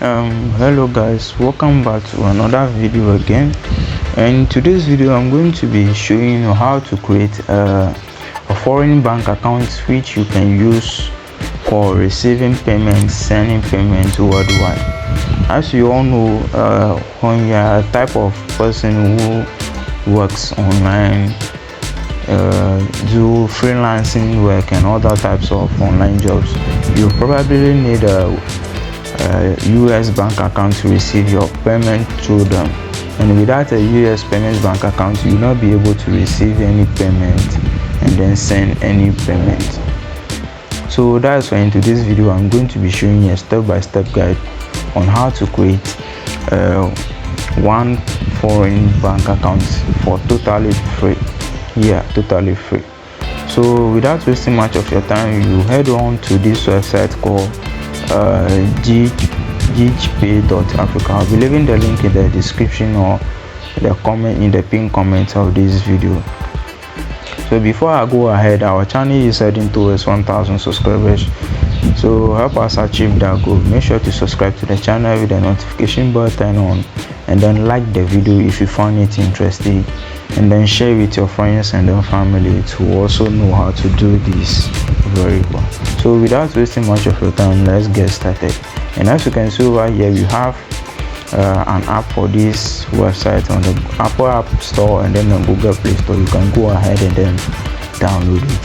Hello guys, welcome back to another video again. And in today's video I'm going to be showing you how to create a foreign bank account which you can use for receiving payments, sending payments worldwide. As you all know, when you are a type of person who works online, do freelancing work and other types of online jobs, you probably need a US bank account to receive your payment through them. And without a US payments bank account, you will not be able to receive any payment and then send any payment. So that's why in today's video I'm going to be showing you a step-by-step guide on how to create one foreign bank account for totally free. Totally free. So without wasting much of your time, you head on to this website called Geegpay.Africa. I'll be leaving the link in the description or the comment in the pinned comment of this video. So before I go ahead, our channel is heading towards 1,000 subscribers, so help us achieve that goal. Make sure to subscribe to the channel with the notification button on, and then like the video if you find it interesting, and then share with your friends and their family to also know how to do this very well. So without wasting much of your time, let's get started. And as you can see over here, we have an app for this website on the Apple App Store and then on Google Play Store. You can go ahead and then download it.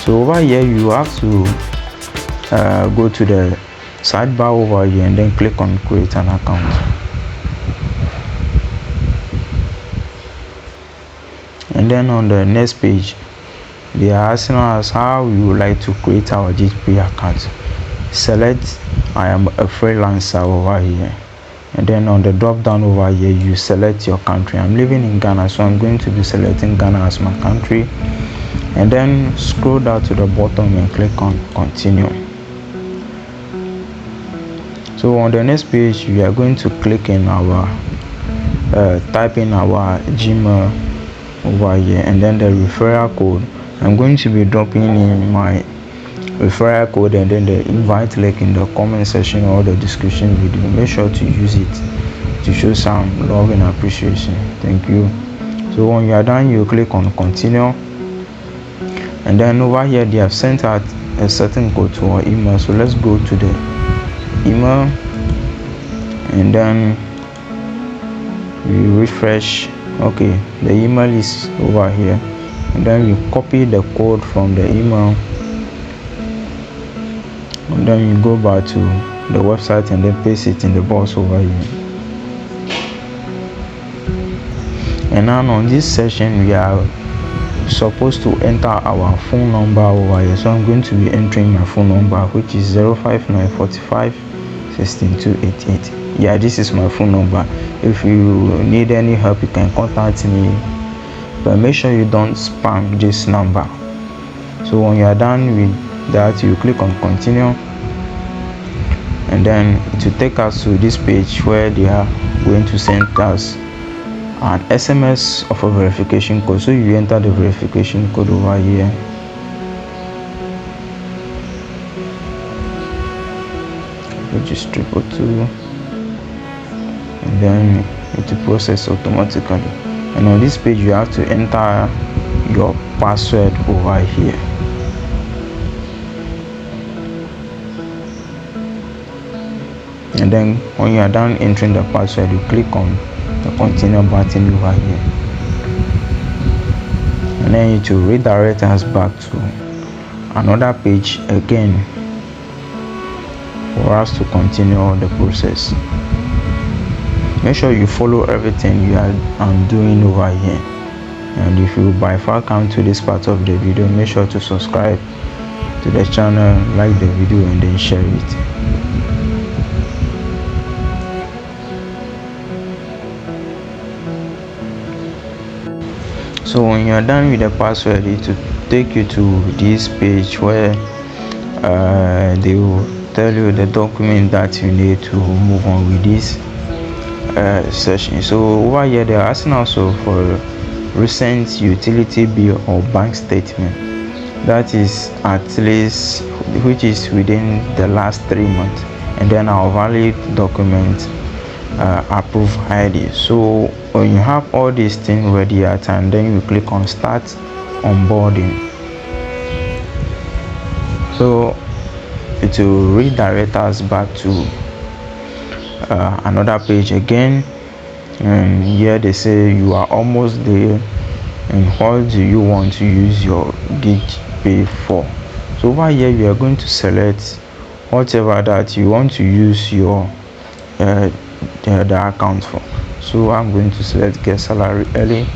So over here you have to go to the sidebar over here and then click on create an account. And then on the next page, they are asking us how we would like to create our Geegpay account. Select I am a freelancer over here, and then on the drop down over here you select your country. I'm living in Ghana, so I'm going to be selecting Ghana as my country, and then scroll down to the bottom and click on continue. So on the next page we are going to click in our type in our Gmail over here, and then the referral code. I'm going to be dropping in my referral code and then the invite link in the comment section or the description video. Make sure to use it to show some love and appreciation. Thank you. So when you are done, you click on continue, and then over here they have sent out a certain code to our email. So let's go to the email, and then we refresh. Okay, the email is over here, and then we copy the code from the email, and then you go back to the website and then paste it in the box over here. And now on this session we are supposed to enter our phone number over here. So I'm going to be entering my phone number, which is 05945 16288. This is my phone number. If you need any help, you can contact me, but make sure you don't spam this number. So when you are done with that, you click on continue, and then it will take us to this page where they are going to send us an SMS of a verification code. So you enter the verification code over here, which is 222, and then it will process automatically. And on this page you have to enter your password over here. And then when you are done entering the password, you click on the continue button over here, and then it will redirect us back to another page again for us to continue the process. Make sure you follow everything I'm doing over here, and if you by far come to this part of the video, make sure to subscribe to the channel, like the video, and then share it. So when you are done with the password, it will take you to this page where they will tell you the document that you need to move on with this session. So over here they are asking also for recent utility bill or bank statement that is at least which is within the last 3 months. and then our valid document approve ID. So when you have all these things ready at, and then you click on start onboarding, so it will redirect us back to another page again, and here they say you are almost there, and what do you want to use your Geegpay for. So over here you are going to select whatever that you want to use your the account for. So I'm going to select get salary early,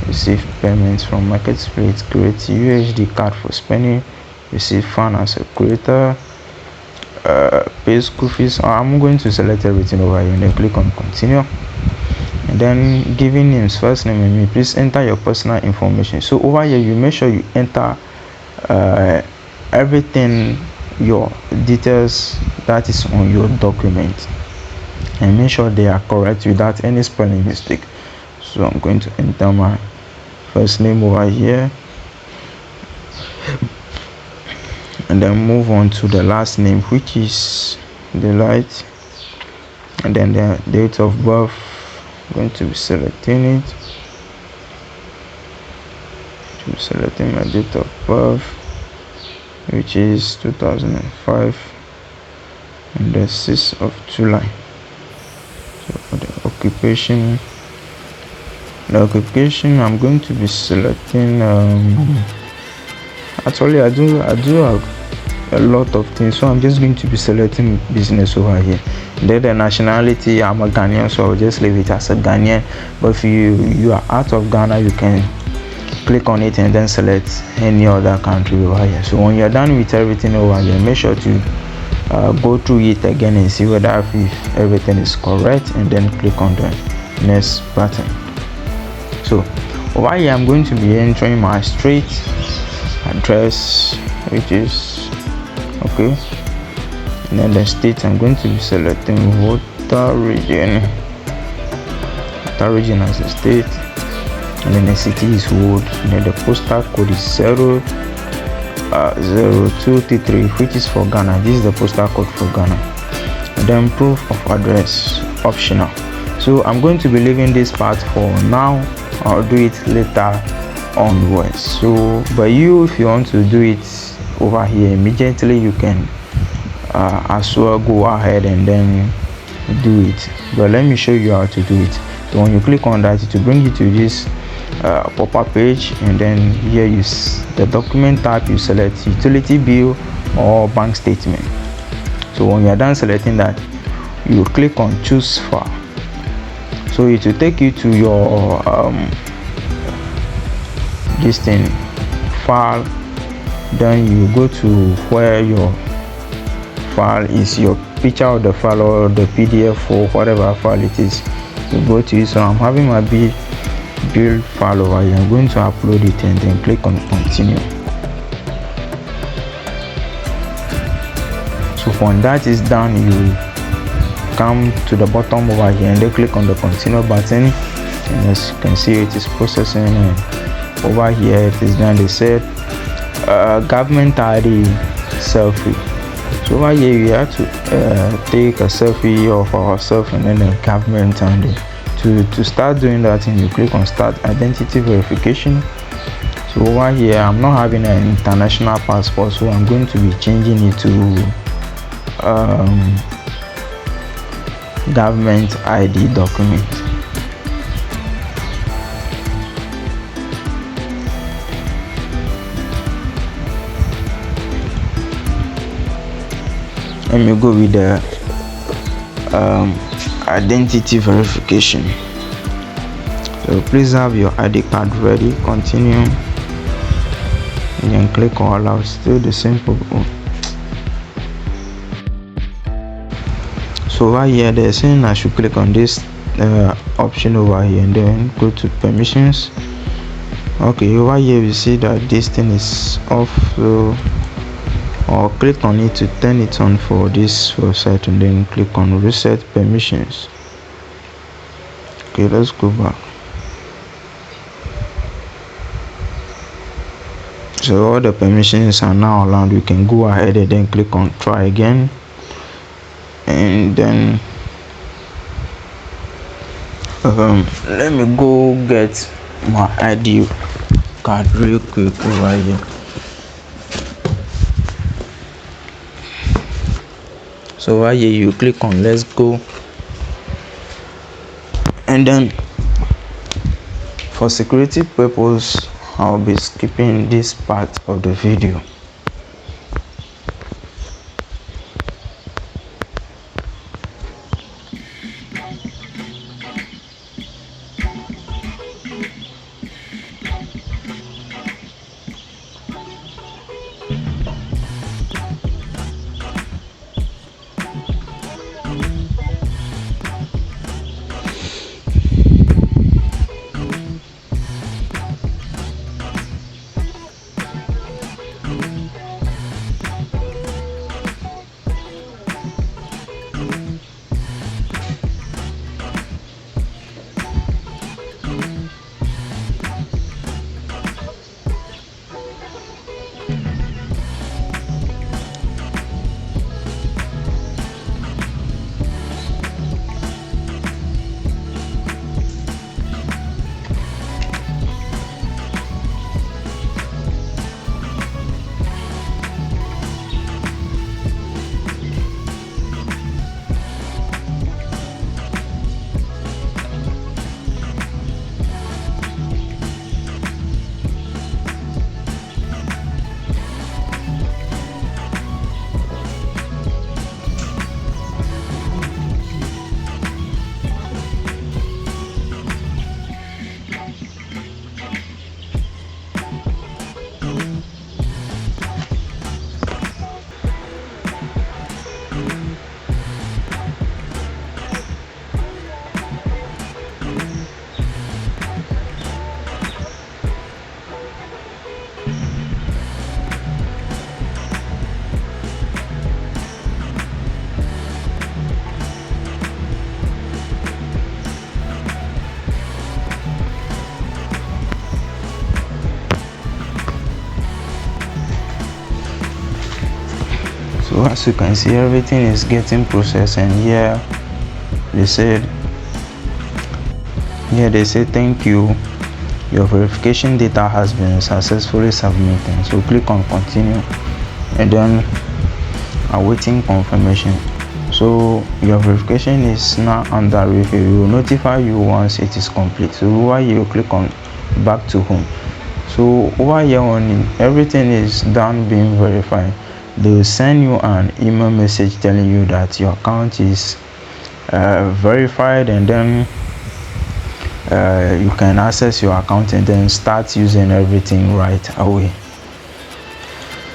receive payments from marketplace, create USD card for spending, receive fund as a creator, pay school fees. I'm going to select everything over here and then click on continue, and then giving names, first name and email. Please enter your personal information. So over here you make sure you enter everything, your details that is on your document, and make sure they are correct without any spelling mistake. So I'm going to enter my first name over here, and then move on to the last name, which is Delight, and then the date of birth. I'm going to be selecting it, selecting my date of birth, which is 2005, and the 6th of July. So for the occupation, I'm going to be selecting actually I do have a lot of things, so I'm just going to be selecting business over here. Then the nationality, I'm a Ghanaian, so I'll just leave it as a Ghanaian. But if you are out of Ghana, you can click on it and then select any other country over here. So when you're done with everything over here, make sure to go through it again and see whether if everything is correct, and then click on the next button. So over here I'm going to be entering my street address, which is okay, and then the state I'm going to be selecting water region as a state, and then the city is Wood, and then the postal code is 0233, which is for Ghana. This is the postal code for Ghana. And then proof of address optional. So I'm going to be leaving this part for now. I'll do it later onwards. So but you, if you want to do it over here immediately, you can as well go ahead and then do it. But let me show you how to do it. So when you click on that, it will bring you to this pop-up page, and then here is the document type. You select utility bill or bank statement. So when you are done selecting that, you click on choose file. So it will take you to your this thing file. Then you go to where your file is, your picture of the file or the PDF or whatever file it is. You go to it. So I'm having my bill file over here. I'm going to upload it and then click on continue. So when that is done, you come to the bottom over here and then click on the continue button, and as you can see, it is processing, and over here it is done. They said government ID selfie. So over here you have to take a selfie of ourselves and then the government, and to start doing that, and you click on start identity verification. So over here I'm not having an international passport, so I'm going to be changing it to government ID document. Let me go with the identity verification. So please have your ID card ready. Continue, and then click on allow. Still the same problem. So over here they're saying I should click on this option over here and then go to permissions. Okay, over here we see that this thing is off, so I'll click on it to turn it on for this website, and then click on reset permissions. Okay, let's go back. So all the permissions are now allowed. We can go ahead and then click on try again. and then let me go get my ID card real quick over here. So over here you click on let's go, and then for security purpose I'll be skipping this part of the video. So as you can see, everything is getting processed, and here they say thank you, your verification data has been successfully submitted. So click on continue, and then awaiting confirmation. So your verification is now under review. We will notify you once it is complete. So over here you click on back to home. So over here on everything is done being verified. They will send you an email message telling you that your account is verified, and then you can access your account and then start using everything right away.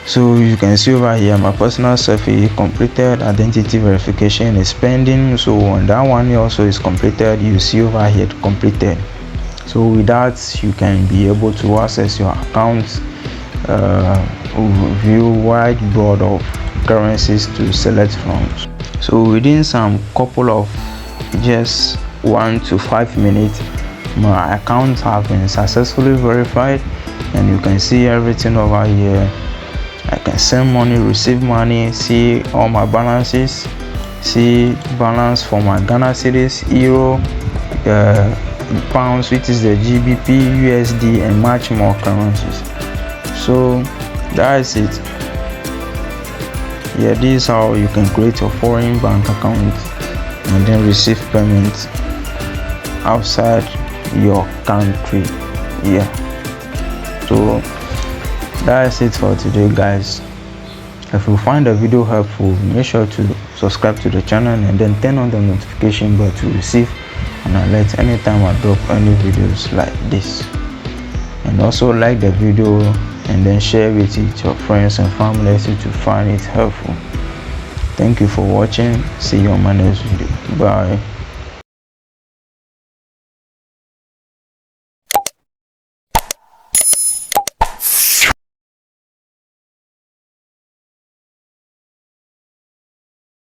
So you can see over here my personal selfie completed, identity verification is pending. So on that one also is completed. You see over here completed. So with that you can be able to access your account, view wide broad of currencies to select from. So within some couple of just 1 to 5 minutes, my account have been successfully verified, and you can see everything over here. I can send money, receive money, see all my balances, see balance for my Ghana cedis, euro, pounds, which is the GBP, USD, and much more currencies. So that's it. Yeah, this is how you can create your foreign bank account and then receive payments outside your country. Yeah, so that's it for today, guys. If you find the video helpful, make sure to subscribe to the channel and then turn on the notification bell to receive an alert anytime I drop any videos like this. And also like the video and then share with your friends and family to find it helpful. Thank you for watching. See you on my next video. Bye.